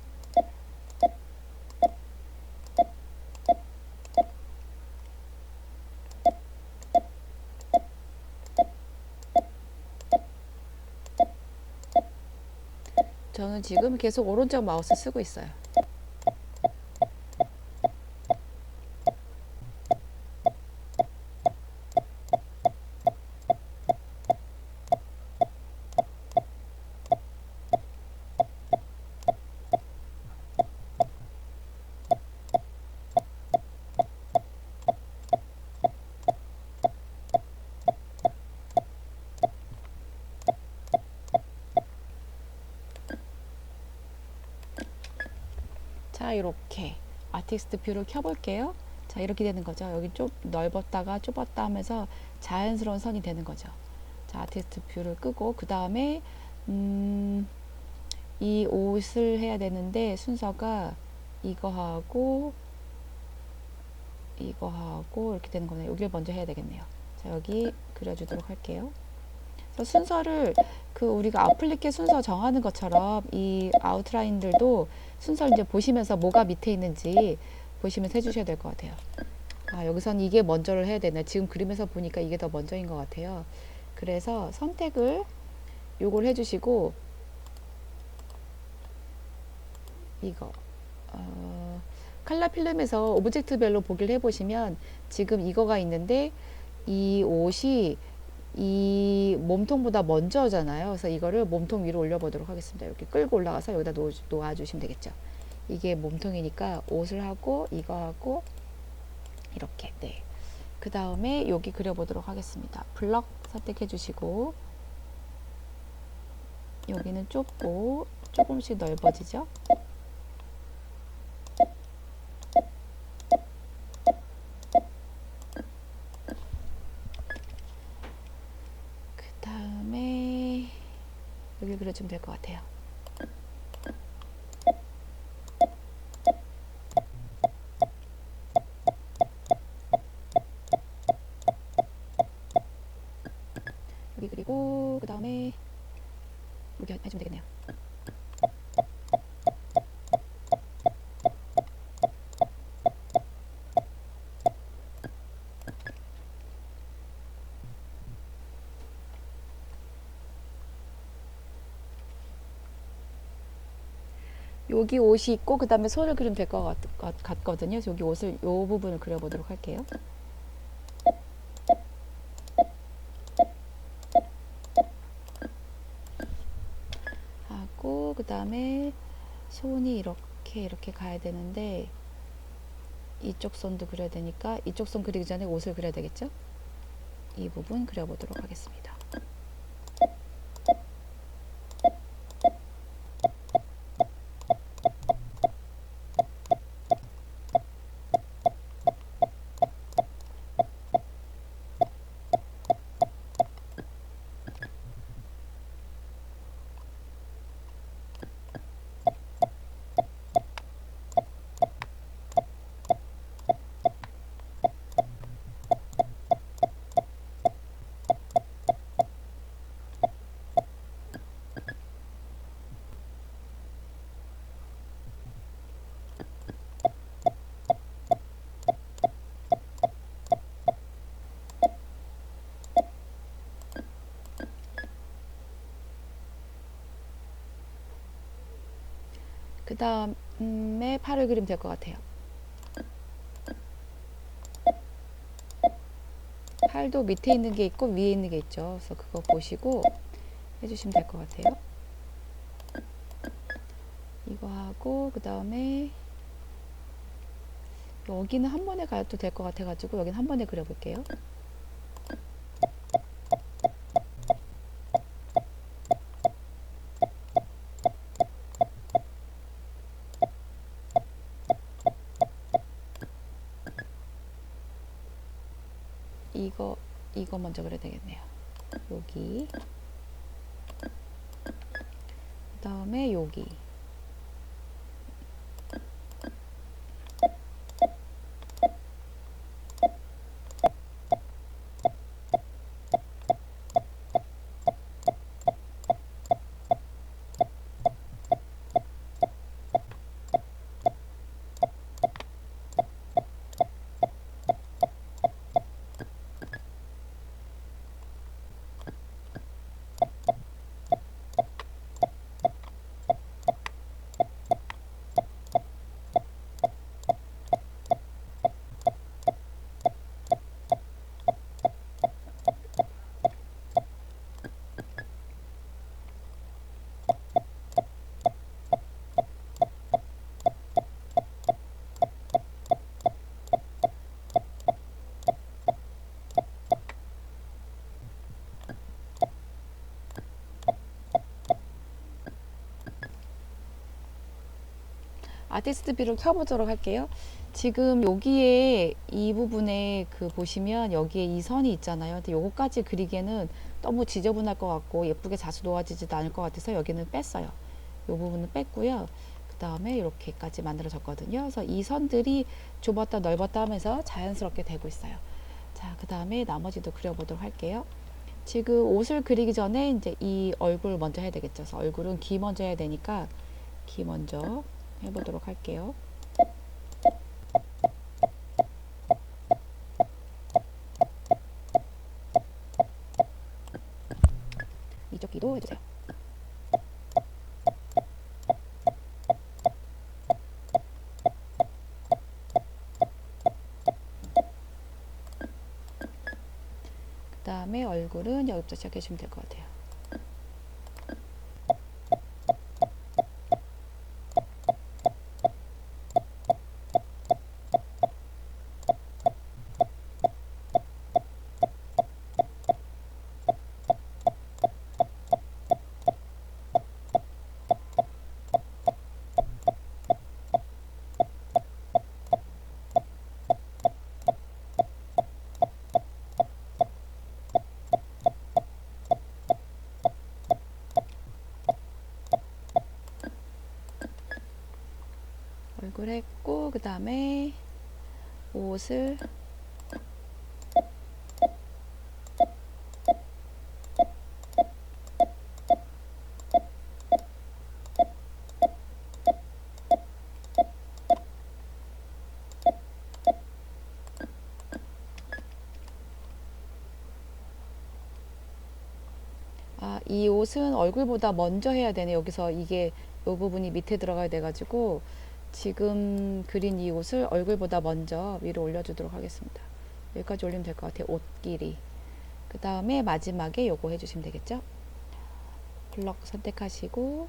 [SPEAKER 1] 저는 지금 계속 오른쪽 마우스 쓰고 있어요. 자, 이렇게 아티스트 뷰를 켜볼게요. 자, 이렇게 되는 거죠. 여기 좀 넓었다가 좁았다 하면서 자연스러운 선이 되는 거죠. 자, 아티스트 뷰를 끄고 그 다음에 이 옷을 해야 되는데 순서가 이거하고 이렇게 되는 거네요. 여기를 먼저 해야 되겠네요. 자, 여기 그려주도록 할게요. 그래서 순서를 우리가 아플리케 순서 정하는 것처럼 이 아웃라인들도 순서를 이제 보시면서 뭐가 밑에 있는지 보시면서 해주셔야 될 것 같아요. 아, 여기선 이게 먼저를 해야 되네. 지금 그림에서 보니까 이게 더 먼저인 것 같아요. 그래서 선택을 요걸 해주시고 이거 칼라 필름에서 오브젝트별로 보기를 해보시면 지금 이거가 있는데 이 옷이 이 몸통보다 먼저잖아요. 그래서 이거를 몸통 위로 올려보도록 하겠습니다. 이렇게 끌고 올라가서 여기다 놓아주시면 되겠죠. 이게 몸통이니까 옷을 하고 이거 하고 이렇게. 네. 그 다음에 여기 그려보도록 하겠습니다. 블럭 선택해 주시고 여기는 좁고 조금씩 넓어지죠. 그 다음에 여기 그려주면 될 것 같아요. 여기 그리고 그 다음에 여기 해주면 되겠네요. 여기 옷이 있고 그 다음에 손을 그리면 될 것 같거든요. 그래서 여기 옷을 요 부분을 그려보도록 할게요. 하고 그 다음에 손이 이렇게 가야 되는데 이쪽 손도 그려야 되니까 이쪽 손 그리기 전에 옷을 그려야 되겠죠? 이 부분 그려보도록 하겠습니다. 그 다음에 팔을 그리면 될 것 같아요. 팔도 밑에 있는 게 있고 위에 있는 게 있죠. 그래서 그거 보시고 해주시면 될 것 같아요. 이거 하고 그 다음에 여기는 한 번에 가도 될 것 같아가지고 여기는 한 번에 그려볼게요. 이거 먼저 그려야 되겠네요. 여기 그 다음에 여기 아티스트 뷰를 켜보도록 할게요. 지금 여기에 이 부분에 그 보시면 여기에 이 선이 있잖아요. 근데 요거까지 그리기에는 너무 지저분할 것 같고 예쁘게 자주 놓아지지도 않을 것 같아서 여기는 뺐어요. 요 부분은 뺐고요. 그 다음에 이렇게까지 만들어졌거든요. 그래서 이 선들이 좁았다 넓었다 하면서 자연스럽게 되고 있어요. 자, 그 다음에 나머지도 그려보도록 할게요. 지금 옷을 그리기 전에 이제 이 얼굴 먼저 해야 되겠죠. 그래서 얼굴은 귀 먼저 해야 되니까 귀 먼저 해보도록 할게요. 이쪽 귀도 해주세요. 그 다음에 얼굴은 여기부터 시작해 주시면 될 것 같아요. 얼굴 했고 그 다음에 옷을 이 옷은 얼굴보다 먼저 해야 되네. 여기서 이게 이 부분이 밑에 들어가야 돼가지고 지금 그린 이 옷을 얼굴보다 먼저 위로 올려주도록 하겠습니다. 여기까지 올리면 될 것 같아요. 옷 길이. 그 다음에 마지막에 요거 해주시면 되겠죠. 블럭 선택하시고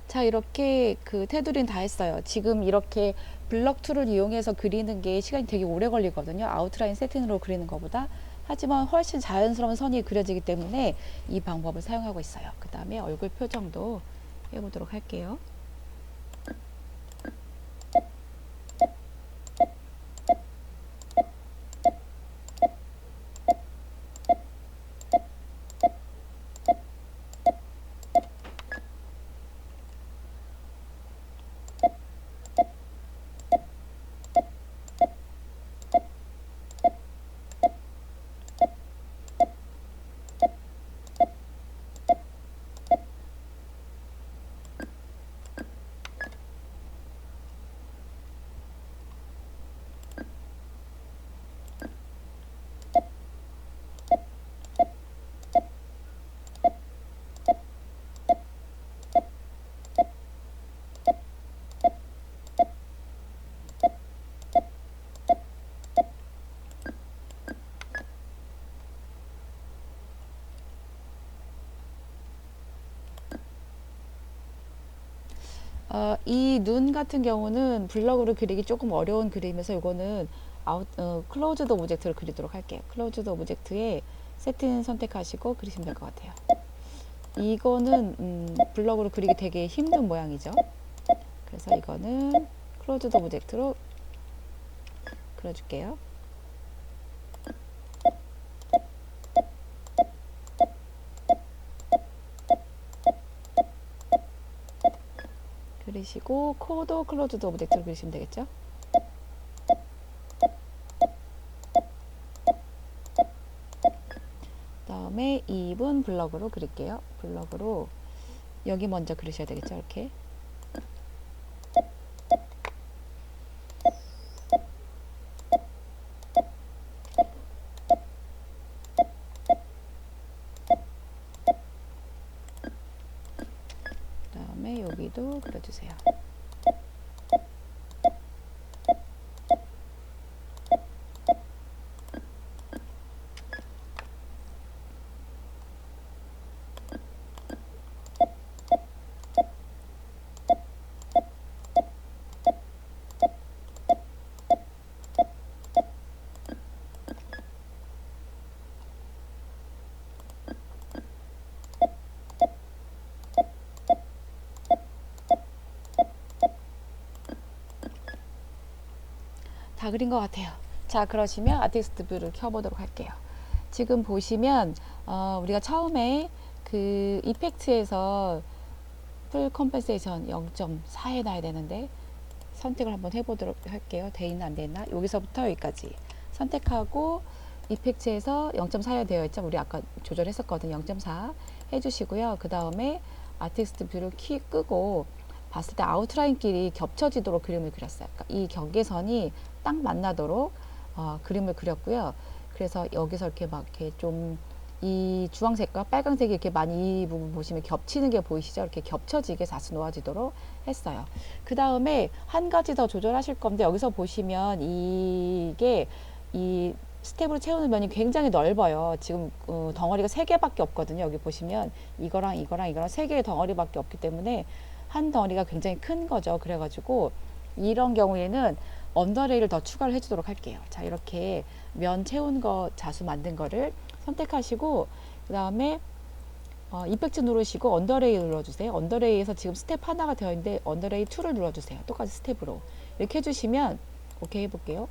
[SPEAKER 1] 자, 이렇게 그 테두리는 다 했어요. 지금 이렇게 블럭 툴을 이용해서 그리는 게 시간이 되게 오래 걸리거든요. 아웃라인 세팅으로 그리는 것보다. 하지만 훨씬 자연스러운 선이 그려지기 때문에 이 방법을 사용하고 있어요. 그 다음에 얼굴 표정도 해보도록 할게요. 이 눈 같은 경우는 블럭으로 그리기 조금 어려운 그림에서 이거는 클로즈드 오브젝트를 그리도록 할게요. 클로즈드 오브젝트에 세팅 선택하시고 그리시면 될 것 같아요. 이거는 블럭으로 그리기 되게 힘든 모양이죠. 그래서 이거는 클로즈드 오브젝트로 그려줄게요. 그리시고 코도 클로즈드 오브젝트로 그리시면 되겠죠. 다음에 입은 블럭으로 그릴게요. 블럭으로 여기 먼저 그리셔야 되겠죠. 이렇게. 그다음에 여기도 그려주세요. 다 그린 것 같아요. 자, 그러시면 아티스트 뷰를 켜보도록 할게요. 지금 보시면 우리가 처음에 그 이펙트에서 풀 컴pen세이션 0.4 해놔야 되는데 선택을 한번 해보도록 할게요. 돼 있나 안 돼 있나? 여기서부터 여기까지 선택하고 이펙트에서 0.4가 되어 있죠. 우리 아까 조절했었거든요. 0.4 해주시고요. 그 다음에 아티스트 뷰를 끄고 봤을 때 아웃라인끼리 겹쳐지도록 그림을 그렸어요. 그러니까 이 경계선이 딱 만나도록 그림을 그렸고요. 그래서 여기서 이렇게 막 이렇게 좀 이 주황색과 빨강색이 이렇게 많이 이 부분 보시면 겹치는 게 보이시죠? 이렇게 겹쳐지게 자수 놓아지도록 했어요. 그 다음에 한 가지 더 조절하실 건데 여기서 보시면 이게 이 스텝으로 채우는 면이 굉장히 넓어요. 지금 덩어리가 3개밖에 없거든요. 여기 보시면 이거랑 3개의 덩어리밖에 없기 때문에 한 덩어리가 굉장히 큰 거죠. 그래가지고 이런 경우에는 언더레이를 더 추가를 해주도록 할게요. 자, 이렇게 면 채운 거 자수 만든 거를 선택하시고 그 다음에 이펙트 누르시고 언더레이 눌러주세요. 언더레이에서 지금 스텝 하나가 되어 있는데 언더레이 2를 눌러주세요. 똑같이 스텝으로 이렇게 해주시면 오케이 해볼게요.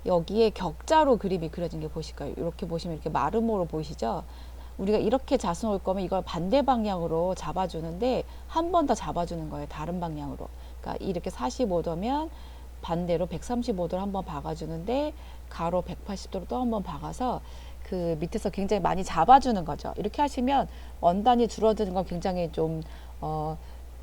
[SPEAKER 1] 여기에 격자로 그림이 그려진 게 보실까요? 이렇게 보시면 이렇게 마름모로 보이시죠? 우리가 이렇게 자수 놓을 거면 이걸 반대 방향으로 잡아주는데 한 번 더 잡아주는 거예요. 다른 방향으로. 그러니까 이렇게 45도면 반대로 135도를 한번 박아주는데 가로 180도로 또 한번 박아서 그 밑에서 굉장히 많이 잡아주는 거죠. 이렇게 하시면 원단이 줄어드는 건 굉장히 좀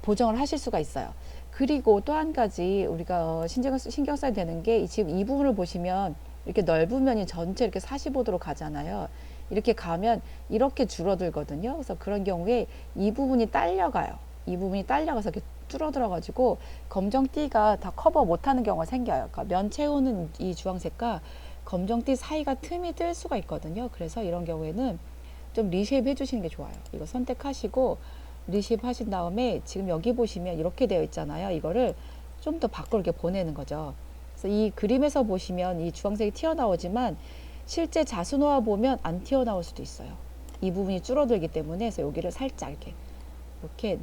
[SPEAKER 1] 보정을 하실 수가 있어요. 그리고 또 한 가지 우리가 신경 써야 되는 게 지금 이 부분을 보시면 이렇게 넓은 면이 전체 이렇게 45도로 가잖아요. 이렇게 가면 이렇게 줄어들거든요. 그래서 그런 경우에 이 부분이 딸려가요. 이 부분이 딸려가서 이렇게 줄어들어 가지고 검정띠가 다 커버 못하는 경우가 생겨요. 그러니까 면 채우는 이 주황색과 검정띠 사이가 틈이 뜰 수가 있거든요. 그래서 이런 경우에는 좀 리쉐입 해주시는 게 좋아요. 이거 선택하시고 리쉐입 하신 다음에 지금 여기 보시면 이렇게 되어 있잖아요. 이거를 좀 더 밖으로 이렇게 보내는 거죠. 그래서 이 그림에서 보시면 이 주황색이 튀어나오지만 실제 자수 놓아 보면 안 튀어나올 수도 있어요. 이 부분이 줄어들기 때문에 그래서 여기를 살짝 이렇게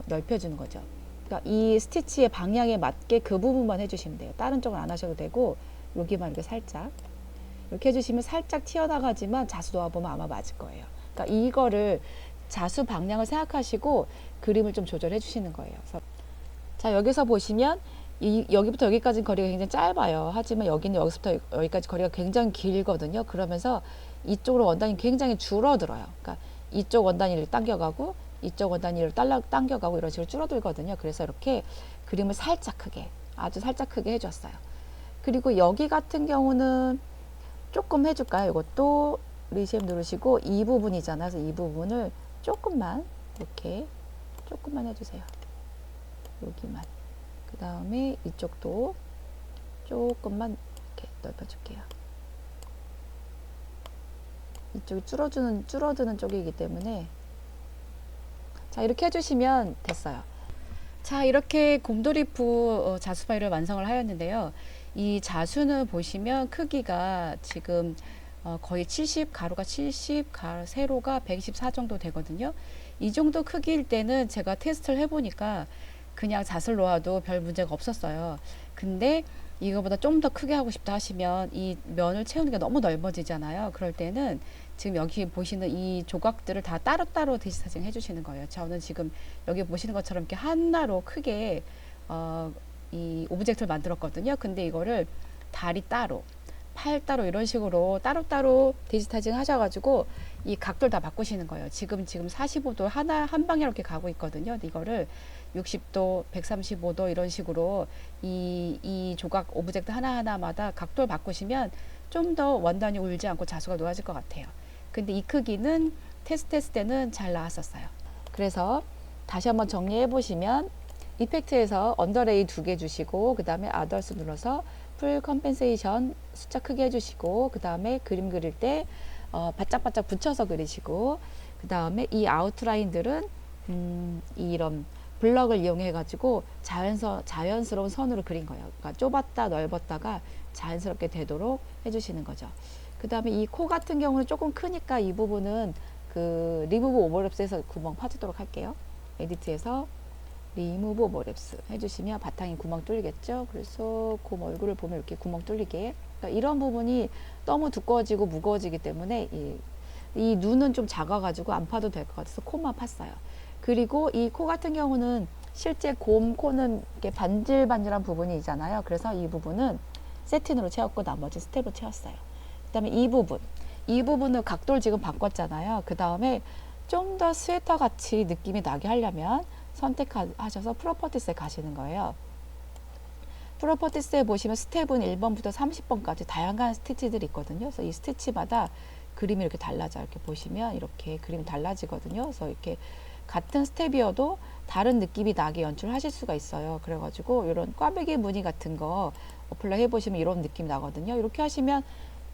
[SPEAKER 1] 넓혀주는 거죠. 그러니까 이 스티치의 방향에 맞게 그 부분만 해주시면 돼요. 다른 쪽은 안 하셔도 되고 여기만 이렇게 살짝 이렇게 해주시면 살짝 튀어나가지만 자수 놓아보면 아마 맞을 거예요. 그러니까 이거를 자수 방향을 생각하시고 그림을 좀 조절해 주시는 거예요. 그래서 자, 여기서 보시면 여기부터 여기까지 거리가 굉장히 짧아요. 하지만 여기는 여기서부터 여기까지 거리가 굉장히 길거든요. 그러면서 이쪽으로 원단이 굉장히 줄어들어요. 그러니까 이쪽 원단위를 당겨가고 이쪽 원단위를 당겨가고 이런 식으로 줄어들거든요. 그래서 이렇게 그림을 살짝 크게, 아주 살짝 크게 해줬어요. 그리고 여기 같은 경우는 조금 해줄까요? 이것도 리쉐입 누르시고 이 부분이잖아요. 그래서 이 부분을 조금만 이렇게 조금만 해주세요. 여기만. 그 다음에 이쪽도 조금만 이렇게 넓혀줄게요. 이쪽이 줄어드는 쪽이기 때문에 자, 이렇게 해주시면 됐어요. 자, 이렇게 곰돌이푸 자수 파일을 완성을 하였는데요. 이 자수는 보시면 크기가 지금 거의 70, 가로가 70, 세로가 124 정도 되거든요. 이 정도 크기일 때는 제가 테스트를 해보니까 그냥 잣을 놓아도 별 문제가 없었어요. 근데 이거보다 좀 더 크게 하고 싶다 하시면 이 면을 채우는 게 너무 넓어지잖아요. 그럴 때는 지금 여기 보시는 이 조각들을 다 따로따로 디지타징 해주시는 거예요. 저는 지금 여기 보시는 것처럼 이렇게 하나로 크게 이 오브젝트를 만들었거든요. 근데 이거를 다리 따로, 팔 따로 이런 식으로 따로따로 디지타징 하셔가지고 이 각도를 다 바꾸시는 거예요. 지금 45도 하나 한 방향 이렇게 가고 있거든요. 이거를 60도, 135도 이런 식으로 이 조각 오브젝트 하나하나마다 각도를 바꾸시면 좀 더 원단이 울지 않고 자수가 놓아질 것 같아요. 근데 이 크기는 테스트 때는 잘 나왔었어요. 그래서 다시 한번 정리해 보시면 이펙트에서 언더레이 2개 주시고 그 다음에 아더스 눌러서 풀 컴펜세이션 숫자 크게 해주시고 그 다음에 그림 그릴 때 바짝바짝 붙여서 그리시고 그 다음에 이 아웃라인들은 이런 블럭을 이용해 가지고 자연스러운 선으로 그린 거예요. 그러니까 좁았다 넓었다가 자연스럽게 되도록 해주시는 거죠. 그 다음에 이 코 같은 경우는 조금 크니까 이 부분은 그 리무브 오버랩스에서 구멍 파주도록 할게요. 에디트에서 리무브 오버랩스 해주시면 바탕에 구멍 뚫리겠죠. 그래서 곰 얼굴을 보면 이렇게 구멍 뚫리게. 그러니까 이런 부분이 너무 두꺼워지고 무거워지기 때문에 이 눈은 좀 작아가지고 안 파도 될 것 같아서 코만 팠어요. 그리고 이 코 같은 경우는 실제 곰 코는 이렇게 반질반질한 부분이 있잖아요. 그래서 이 부분은 세틴으로 채웠고 나머지 스텝으로 채웠어요. 그 다음에 이 부분을 각도를 지금 바꿨잖아요. 그 다음에 좀 더 스웨터 같이 느낌이 나게 하려면 선택하셔서 프로퍼티스에 가시는 거예요. 프로퍼티스에 보시면 스텝은 1번부터 30번까지 다양한 스티치들이 있거든요. 그래서 이 스티치마다 그림이 이렇게 달라져요. 이렇게 보시면 이렇게 그림이 달라지거든요. 그래서 이렇게 같은 스텝이어도 다른 느낌이 나게 연출하실 수가 있어요. 그래가지고 이런 꽈배기 무늬 같은 거 어플라이 해보시면 이런 느낌이 나거든요. 이렇게 하시면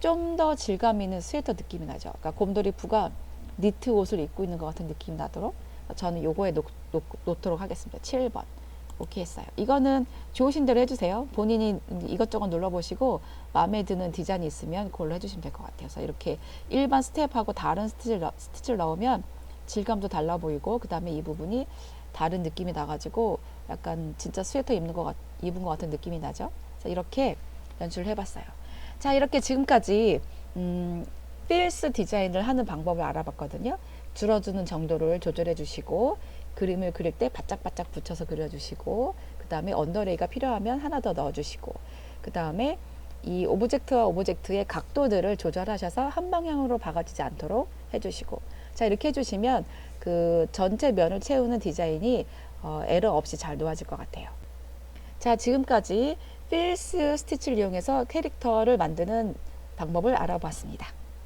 [SPEAKER 1] 좀 더 질감 있는 스웨터 느낌이 나죠. 그러니까 곰돌이푸가 니트 옷을 입고 있는 것 같은 느낌이 나도록 저는 요거에 놓도록 하겠습니다. 7번. 오케이 했어요. 이거는 좋으신 대로 해주세요. 본인이 이것저것 눌러보시고 마음에 드는 디자인이 있으면 그걸로 해주시면 될 것 같아요. 그래서 이렇게 일반 스텝하고 다른 스티치를 넣으면 질감도 달라 보이고 그 다음에 이 부분이 다른 느낌이 나가지고 약간 진짜 스웨터 입은 것 같은 느낌이 나죠. 그래서 이렇게 연출을 해봤어요. 자, 이렇게 지금까지 필스 디자인을 하는 방법을 알아봤거든요. 줄어드는 정도를 조절해 주시고 그림을 그릴 때 바짝바짝 붙여서 그려주시고 그 다음에 언더레이가 필요하면 하나 더 넣어주시고 그 다음에 이 오브젝트와 오브젝트의 각도들을 조절하셔서 한 방향으로 박아지지 않도록 해주시고 자, 이렇게 해주시면 그 전체 면을 채우는 디자인이 에러 없이 잘 놓아질 것 같아요. 자, 지금까지 필스 스티치를 이용해서 캐릭터를 만드는 방법을 알아봤습니다.